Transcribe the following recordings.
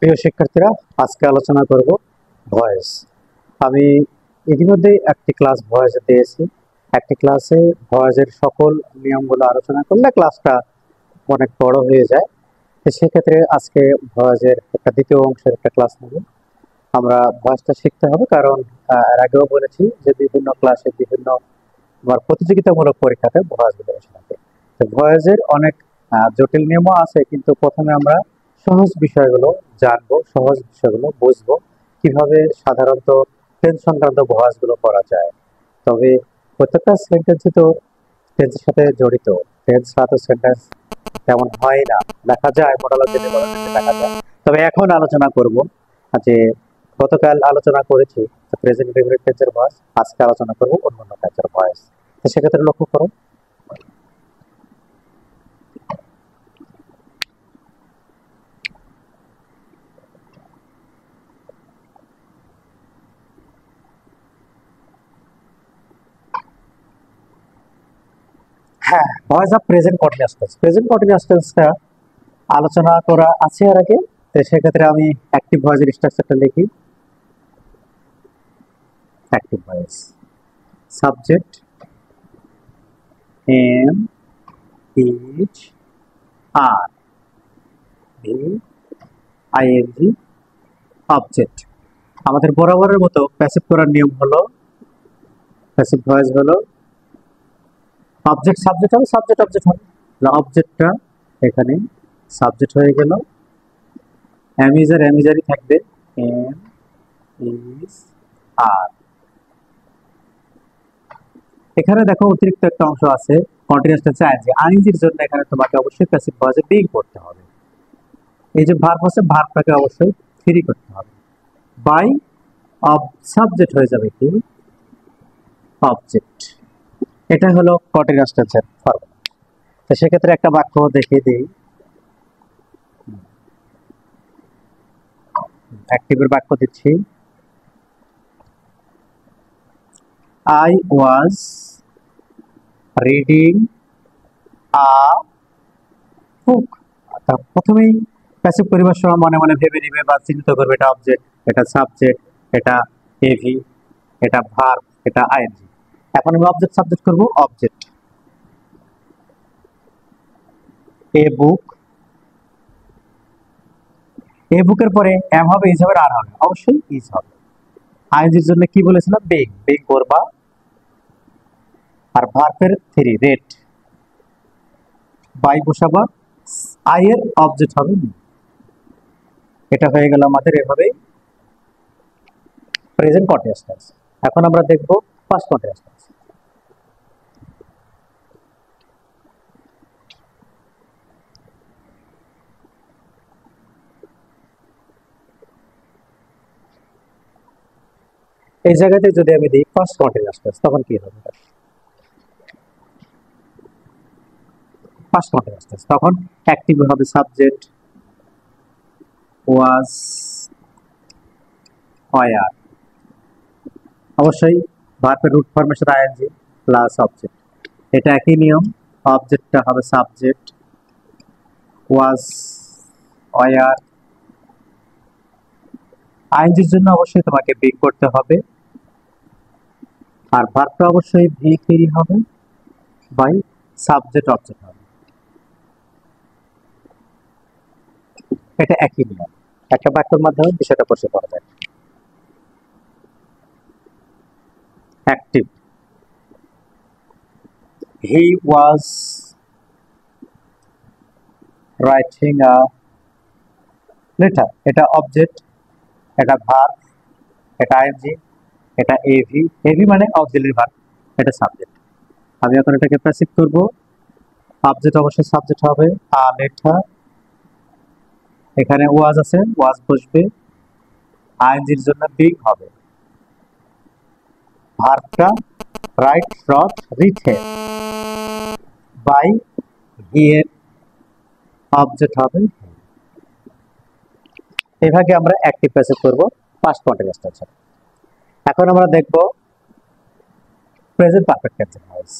প্রিয় শিক্ষার্থীরা, আজকে আলোচনা করব ভয়েস। আমি ইতিমধ্যে একটি ক্লাস ভয়েস দিয়েছি। একটি ক্লাসে ভয়েসের সকল নিয়মগুলো আলোচনা করলে ক্লাসটা অনেক বড় হয়ে যায়। তো সেক্ষেত্রে আজকে ভয়েসের একটা দ্বিতীয় অংশের একটা ক্লাস নেব। আমরা ভয়েসটা শিখতে হবে, কারণ এর আগেও বলেছি যে বিভিন্ন ক্লাসে বিভিন্ন প্রতিযোগিতামূলক পরীক্ষাতে ভয়েসগুলো এসে থাকে। তো ভয়েসের অনেক জটিল নিয়মও আছে, কিন্তু প্রথমে আমরা সহজ বিষয়গুলো জানবো, সহজ বিষয়গুলো বুঝবো, কিভাবে সাধারণত টেন্স সংক্রান্ত ভয়েসগুলো করা যায়। তবে প্রত্যেকটা সেন্টেন্সই তো টেন্সের সাথে জড়িত। টেন্স ছাড়া তো সেন্টেন্স তেমন হয় না, দেখা যায় মোটালজিতে দেখা যায়। তবে এখন আলোচনা করব যে গতকাল আলোচনা করেছি প্রেজেন্ট ইনডেফিনিট টেন্সের ভয়েস, আজকে আলোচনা করব অন্যান্য টেন্সের ভয়েস। তো সেক্ষেত্রে লক্ষ্য করো, হ্যাঁ, voice of present continuous tense. Present continuous টেন্সটা আলোচনা করা আছে এর আগে। তো সেক্ষেত্রে আমি অ্যাক্টিভ ভয়েসের স্ট্রাকচারটা লিখি। Active voice, subject am, is, are, V, I N G, object. আমাদের বরাবরের মতো প্যাসিভ করার নিয়ম হলো, প্যাসিভ ভয়েস হলো অবজেক্ট সাবজেক্ট হবে, সাবজেক্ট অবজেক্ট হবে। অবজেক্টটা এখানে সাবজেক্ট হয়ে গেল, অ্যামিজার অ্যামিজারই থাকবে, এম, ইজ, আর। এখানে দেখো অতিরিক্ত একটা অংশ আছে, কন্টিনিউয়াস টেন্সে আইএনজি। আইএনজির জন্য এখানে তোমাকে অবশ্যই প্যাসিভ ভয়েসে বিং করতে হবে। এই যে ভার্ব আছে, ভার্বটাকে অবশ্যই ফ্রি করতে হবে। বাই অব সাবজেক্ট হয়ে যাবে কি অবজেক্ট। এটা হলো কন্টিনিউয়াস টেন্সের ফর্মুলা। তো সেক্ষেত্রে একটা বাক্য দেখিয়ে দিই। অ্যাক্টিভের বাক্য দিচ্ছি। I was reading a book। প্রথমেই প্যাসিভ পরিভাষার সময় মনে মনে ভেবে নিবে বা চিহ্নিত করবে, এটা অবজেক্ট, এটা সাবজেক্ট, এটা এভি, এটা ভার্ব, এটা আইএনজি। এখন আমি অবজেক্ট সাবজেক্ট করব। অবজেক্ট এ বুক, এ বুকের পরে এম হবে, ইজ হবে, আর হবে, অবশ্যই ইজ হবে। আইএনজির জন্য কি বলেছিলাম, বিং, বিং করবা। আর ভার্বের থ্রি, রেড, বাই বসাবা, আই এর অবজেক্ট হবে। এটা হয়ে গেল আমাদের এভাবেই প্রেজেন্ট কন্টিনিউয়াস টেন্স। এখন আমরা দেখব পাস্ট কন্টিনিউয়াস টেন্স। এই জায়গাতে যদি আমি দিই ফার্স্ট কন্টিনিউয়াস টেন্স, তখন কি হবে? ফার্স্ট কন্টিনিউয়াস টেন্স তখন অ্যাক্টিভ হবে সাবজেক্ট ওয়াজ, ওয়্যার, অবশ্যই ভার্বের রুট ফর্মের সাথে আইএনজি প্লাস অবজেক্ট। এটা একই নিয়ম। অবজেক্টটা হবে সাবজেক্ট ওয়াজ, ওয়্যার। আইএনজির জন্য অবশ্যই তোমাকে বিং করতে হবে, আর ভার্বটা অবশ্যই ভি থ্রি হবে, বাই সাবজেক্ট অবজেক্ট হবে। এটা একই নিয়ম, একটা বাক্যের মাধ্যমে বিষয়টা পরিষ্কার করা যায়। Active, he was writing a letter. এটা অবজেক্ট, এটা ভার্ব, এটা আইএনজি, এটা এভি, এভি মানে অক্সিলারি ভার্ব, এটা সাবজেক্ট। আমি এখন এটাকে প্যাসিভ করব। অবজেক্ট অবশ্যই সাবজেক্ট হবে, আ লেটার, এখানে ওয়াজ আছে, ওয়াজ বসবে, আইএনজির জন্য বিং হবে, ভার্বটা রাইট, রট, রিথে, বাই হি এর অবজেক্ট হবে। এভাবে আমরা অ্যাক্টিভ প্যাসিভ করব পাস্ট কন্টিনিউয়াস টেন্সে। এখন আমরা দেখব প্রেজেন্ট পারফেক্ট টেন্সের ভয়েস।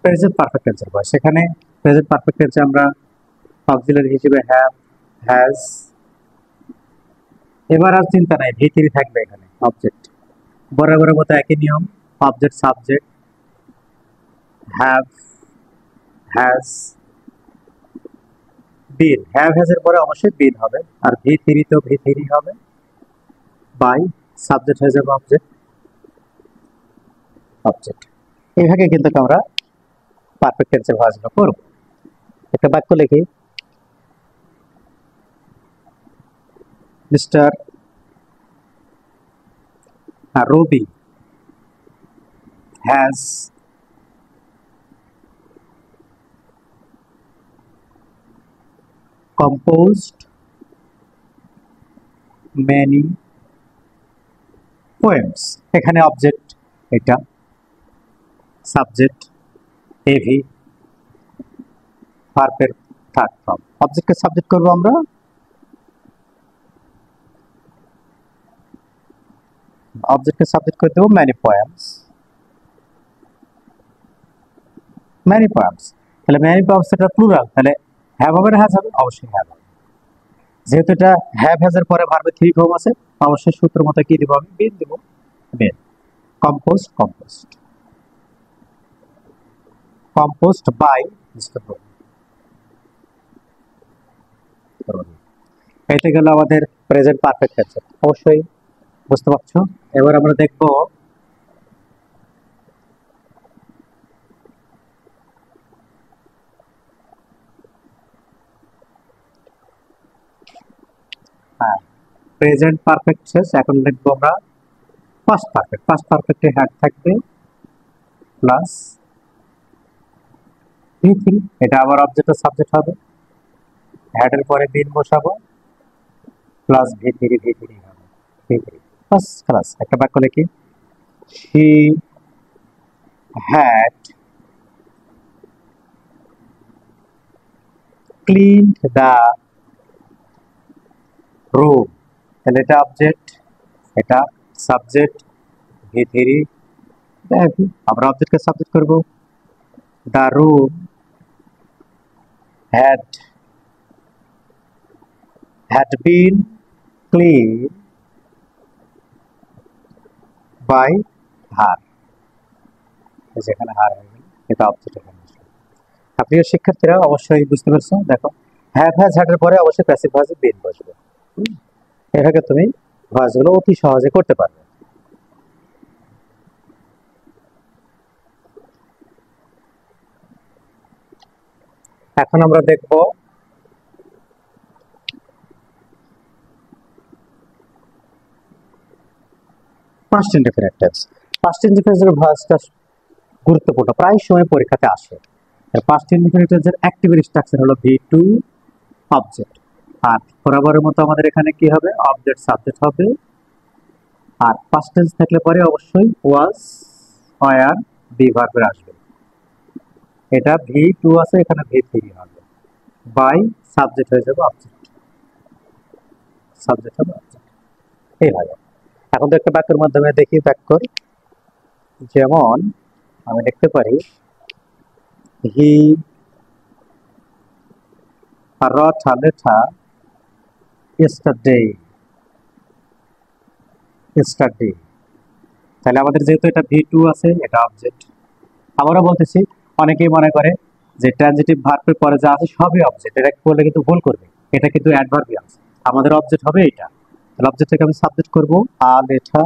প্রেজেন্ট পারফেক্ট টেন্সের ভয়েস, সেখানে প্রেজেন্ট পারফেক্ট টেন্সে আমরা অক্সিলারি হিসেবে হ্যাভ, হ্যাজ, এবার আর চিন্তা নাই, ভি3 থাকবে এখানে অবজেক্ট, বরাবরের মতো একই নিয়ম, object subject, have, has, been, have has এর পরে অবশ্যই বিন হবে, আর ভি3 তো ভি3 হবে, বাই, সাবজেক্ট হয়ে যাবে অবজেক্ট, অবজেক্ট। এইভাবে কিন্তু আমরা পারফেক্ট টেন্সের ভয়েসগুলো করব। একটা বাক্য লিখি, mister Rabi has composed many poems, এখানে অবজেক্ট, এটা সাবজেক্ট, এভি, ভার্বের থার্ড ফর্ম, অবজেক্টকে সাবজেক্ট করব আমরা, অবজেক্টকে সাবজেক্ট করে দেবো many poems, many poems, তাহলে many poems এটা প্লুরাল, তাহলে হ্যাভ হবে না হ্যাজ হবে, অবশ্যই হ্যাভ হবে, যেহেতু এটা হ্যাভ হ্যাজ এর পরে ভার্বে 3 ফর্ম আছে, অবশ্যই সূত্র মতো কি দিব, আমি বিন দিব, been, composed, composed, composed by mister Rabi. এইটা গেল আমাদের প্রেজেন্ট পারফেক্ট টেন্স, অবশ্যই বুঝতে পারছো। এবার আমরা দেখব হ্যাঁ প্রেজেন্ট পারফেক্ট শেষ, এখন লিখবো আমরা পাস্ট পারফেক্ট। পাস্ট পারফেক্টে হ্যাড থাকবে প্লাস ভি3, এটা আবার অবজেক্ট সাবজেক্ট হবে, হ্যাড এর পরে বিন বসাবো প্লাস ভি3, ভি3 হবে, ভি3 বাস ক্লাস। একটা বাক্য লিখি, she had cleaned the room, তাহলে এটা অবজেক্ট, এটা সাবজেক্ট, ভি3, আমরা অবজেক্টকে সাবজেক্ট করব, the room had been cleaned by her, যেখানে হার হয়ে গেল, এটা অবজেক্ট এখানে আসলো। প্রিয় শিক্ষার্থীরা অবশ্যই বুঝতে পারছো, দেখো হ্যাভ হ্যাজ হ্যাড এর পরে অবশ্যই প্যাসিভ ভয়েসে বিন বসবে, এভাবে তুমি ভয়েসগুলো অতি সহজে করতে পারবে। এখন আমরা দেখব পাস্ট ইনডেফিনিট টেন্স। পাস্ট ইনডেফিনিটের ভয়েসটা গুরুত্বপূর্ণ, প্রায় সময় পরীক্ষাতে আসে। পাস্ট ইনডেফিনিট টেন্সের অ্যাক্টিভ স্ট্রাকচার হলো ভি2 অবজেক্ট, আর বরাবরের মতো আমাদের এখানে কি হবে, অবজেক্ট সাবজেক্ট হবে, আর পাস্ট টেন্স থাকলে পরে অবশ্যই ওয়াজ, ওয়্যার, বি ভার্বের আসবে। এটা ভি2 আছে, এখানে ভি3 হবে, বাই সাবজেক্ট হয়ে যাবে অবজেক্ট, সাবজেক্ট হবে অবজেক্ট, এইভাবে। এখন তো একটা বাক্যের মাধ্যমে দেখি বাক্য, যেমন আমি লিখতে পারি হি wrote a letter yesterday, yesterday, তাহলে আমাদের যেহেতু এটা ভি2 আছে, এটা অবজেক্ট। আবারও বলতেছি, অনেকেই মনে করে যে ট্রানজিটিভ ভার্বের পরে যা আছে সবই অবজেক্ট, এটা বললে কিন্তু ভুল করবে, এটা কিন্তু অ্যাডভার্বিয়াল, আমাদের অবজেক্ট হবে এটা, তাহলে অবজেক্টটাকে আমি সাবজেক্ট করব আ লেটা,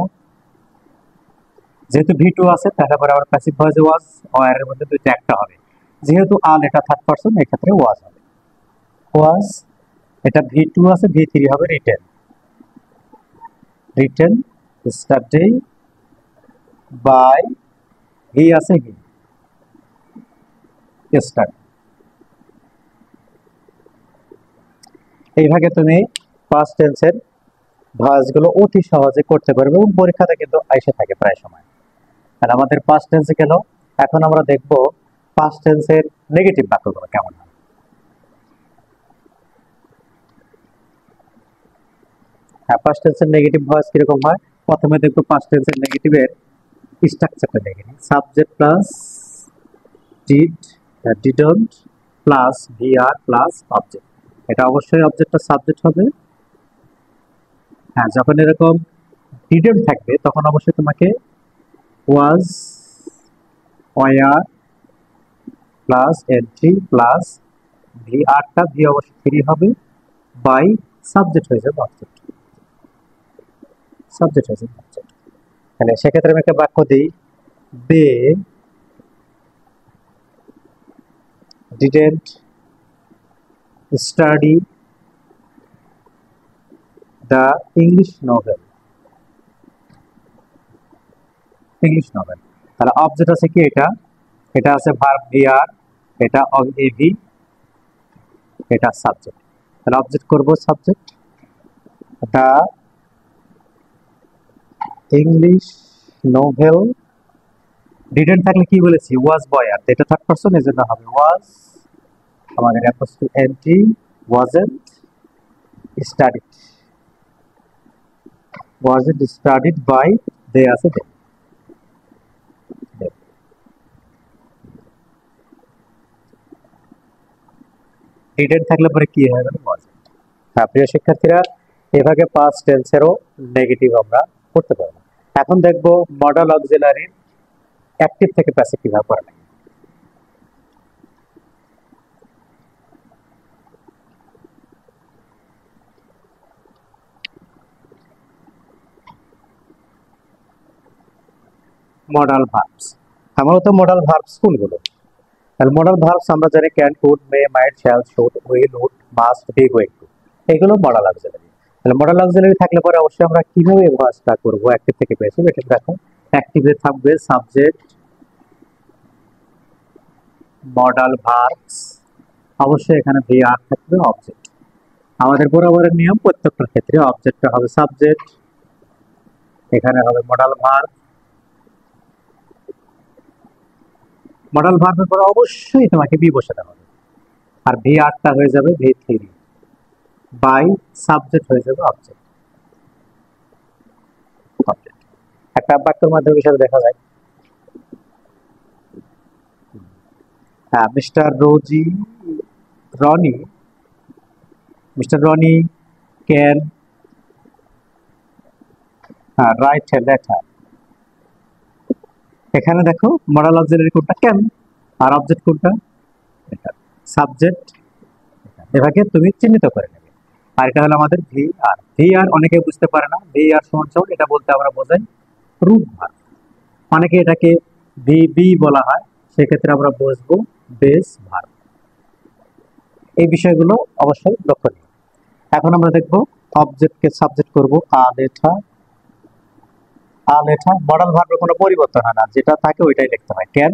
যেহেতু ভি2 আছে তাহলে পরে আবার প্যাসিভ ভয়েসে ওয়াজ, ওয়্যার এর মধ্যে দুইটা একটা হবে, যেহেতু আ লেটা থার্ড পারসন, এই ক্ষেত্রে ওয়াজ হবে, ওয়াজ, এটা ভি2 আছে, ভি3 হবে রিটেন, রিটেন yesterday বাই, হি আছে হি, yesterday। এইভাবে তুমি পাস্ট টেন্সের ভয়েসগুলো অতি সহজে করতে পারবে এবং পরীক্ষাতে কিন্তু আইসে থাকে প্রায় সময়। আর আমাদের পাস্ট টেন্সে গেল, এখন আমরা দেখব পাস্ট টেন্সের নেগেটিভ বাক্যগুলো কেমন হয়। হ্যাঁ, পাস্ট টেন্সের নেগেটিভ ভয়েস কিরকম হয়, প্রথমে দেখব পাস্ট টেন্সের নেগেটিভের স্ট্রাকচারটা দেখে নিই। Subject plus did, didn't plus VR plus object. এটা অবশ্যই অবজেক্টটা সাবজেক্ট হবে। হ্যাঁ, যখন এরকম ডিডন্ট থাকবে তখন অবশ্যই তোমাকে was, were plus entry plus ভিআরটা ভি অবশ্যই থ্রি হবে, বাই সাবজেক্ট হয়ে যাবে অবজেক্ট, সাবজেক্ট হয়ে যাবে অবজেক্ট। তাহলে সেক্ষেত্রে আমি একটা বাক্য দিই, they didn't study the English novel, English novel. তাহলে অবজেক্ট আছে কি, এটা এটা আছে ভার্ব ভিআর, এটা এভি, এটা সাবজেক্ট। তাহলে অবজেক্ট করব subject, the English novel. Didn't থাকলে কি বলেছি, ওয়াজ বয়, আর এটা থার্ড পারসন, এর জন্য হবে ওয়াজ, আমাদের apostrophe entry, wasn't studied, wasn't studied by they আছে দে। ডিডন্ট থাকলে পরে কি হবে, ওয়াজন্ট। হ্যাঁ প্রিয় শিক্ষার্থীরা, এভাবে পাস্ট টেন্সেরও নেগেটিভ আমরা করতে পারবো। এখন দেখবো মডেল অক্সিলারির অ্যাক্টিভ থেকে প্যাসিভ কিভাবে করা লাগে। মডাল ভার্বস, মূলত মডাল ভার্বস কোনগুলো? তাহলে মডাল ভার্বস আমরা জানি can, could, may, might, shall, should, will, would, must, be, going to, এগুলো মডাল অক্সিলারি। তাহলে মডাল অক্সিলারি থাকলে পরে অবশ্যই আমরা কিভাবে এই ভার্বসটা করব অ্যাক্টিভ থেকে প্যাসিভ, এটা দেখো। অ্যাক্টিভে থাকবে সাবজেক্ট, মডাল ভার্বস, অবশ্যই এখানে ভিআর থাকবে, অবজেক্ট। আমাদের বরাবরের নিয়ম, প্রত্যেকটার ক্ষেত্রে অবজেক্টটা হবে সাবজেক্ট, এখানে হবে মডাল ভার্ব, মডাল ভার্বের পরে অবশ্যই তোমাকে বি বসাতে হবে, আর ভি আরটা হয়ে যাবে ভি থ্রি, বাই সাবজেক্ট হয়ে যাবে অবজেক্ট। একটা বাক্যের মাধ্যমে হিসাবে দেখা যায়, হ্যাঁ mister Roni can write a letter. এখানে দেখো মডাল অক্সিলারি কোনটা, ক্যান, আর অবজেক্ট কোনটা, এটা সাবজেক্ট। এভাবে তুমি চিহ্নিত করে নেবে। আর এটা হলো আমাদের ভি আর। ভি আর অনেকে বুঝতে পারে না, ভি আর সমান সমান এটা বলতে আমরা বোঝাই রুট ভার্ব, অনেকে এটাকে ভি বি বলা হয়, সেক্ষেত্রে আমরা বুঝবো বেস ভার্ব। এই বিষয়গুলো অবশ্যই লক্ষণীয়। এখন আমরা দেখবো অবজেক্টকে সাবজেক্ট করব, আলেঠা, আলেঠা। মডাল ভার্বের কোনো পরিবর্তন হয় না, যেটা থাকে ওইটাই লিখতে হয়, can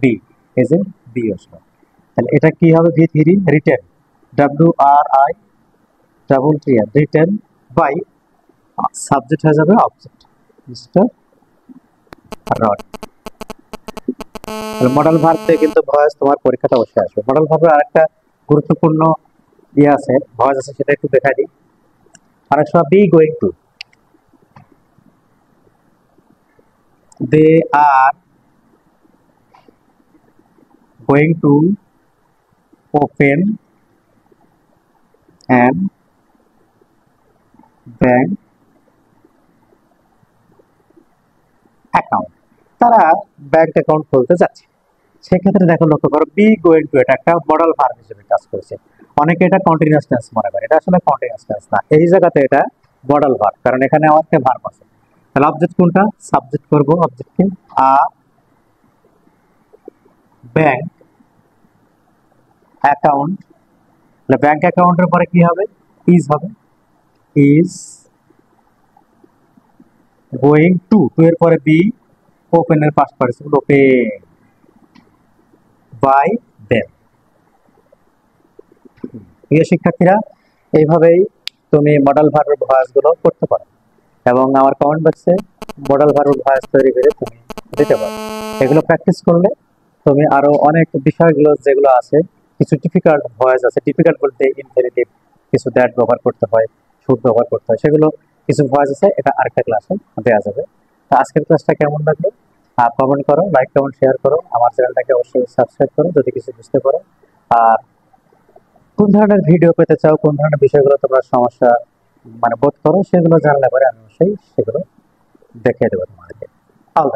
be, as a be আসলো। তাহলে এটা কি হবে, V three, written, W R I double T N, written by, subject হয়ে যাবে অবজেক্ট, মিস্টার রড। তাহলে মডাল ভার্ব থেকে কিন্তু ভয়েস তোমার পরীক্ষাতে অবশ্যই আসবে। মডাল ভার্বের আরেকটা গুরুত্বপূর্ণ ইয়ে আছে, ভয়েস আছে, সেটা একটু দেখাই দিই। অনেক সময় be going to, they are going to open an bank account, তারা ব্যাংক অ্যাকাউন্ট খুলতে যাচ্ছে। সেক্ষেত্রে দেখো, লক্ষ্য করো, বি গোয়িং টু এটা একটা মডাল ভার্ব হিসেবে কাজ করেছে। অনেকে এটা কন্টিনিউয়াস টেন্স মনে করে, এটা আসলে কন্টিনিউয়াস টেন্স না, এই জায়গাতে এটা মডাল ভার্ব, কারণ এখানে আমাদের ভার্ব আছে। তাহলে অবজেক্ট কোনটা, সাবজেক্ট করব অবজেক্টকে, আ ব্যাংক অ্যাকাউন্ট। তাহলে ব্যাংক অ্যাকাউন্টের পরে কি হবে, ইজ হবে, ইজ গোয়িং টু, টু এর পরে বি, ওপেন এর past participle, open by them. প্রিয় শিক্ষার্থীরা, এইভাবেই তুমি মডেল ভার্বের ভয়েস গুলো করতে পারো, এবং আমার কমেন্ট বক্সে মডেল ভার্বের ভয়েস তৈরি করে তুমি দিতে পারো। এগুলো প্র্যাকটিস করলে তুমি আরো অনেক বিষয়গুলো যেগুলো আছে, কিছু ডিফিকাল্ট ভয়েস আছে, ডিফিকাল্ট বলতে ইনফিনিটিভ, কিছু দ্যাট ব্যবহার করতে হয়, শুড ব্যবহার করতে হয়, সেগুলো কিছু ভয়েস আছে, এটা আরেকটা ক্লাসে দেওয়া যাবে। তো আজকের ক্লাসটা কেমন লাগলো কমেন্ট করো, লাইক কমেন্ট শেয়ার করো, আমার চ্যানেলটাকে অবশ্যই সাবস্ক্রাইব করো যদি কিছু বুঝতে পারো। আর কোন ধরনের ভিডিও পেতে চাও, কোন ধরনের বিষয়গুলো তোমরা সমস্যা বোধ করো, সেগুলো জানলে পরে আমি অবশ্যই সেগুলো দেখিয়ে দেবো তোমাদেরকে। আলাদা।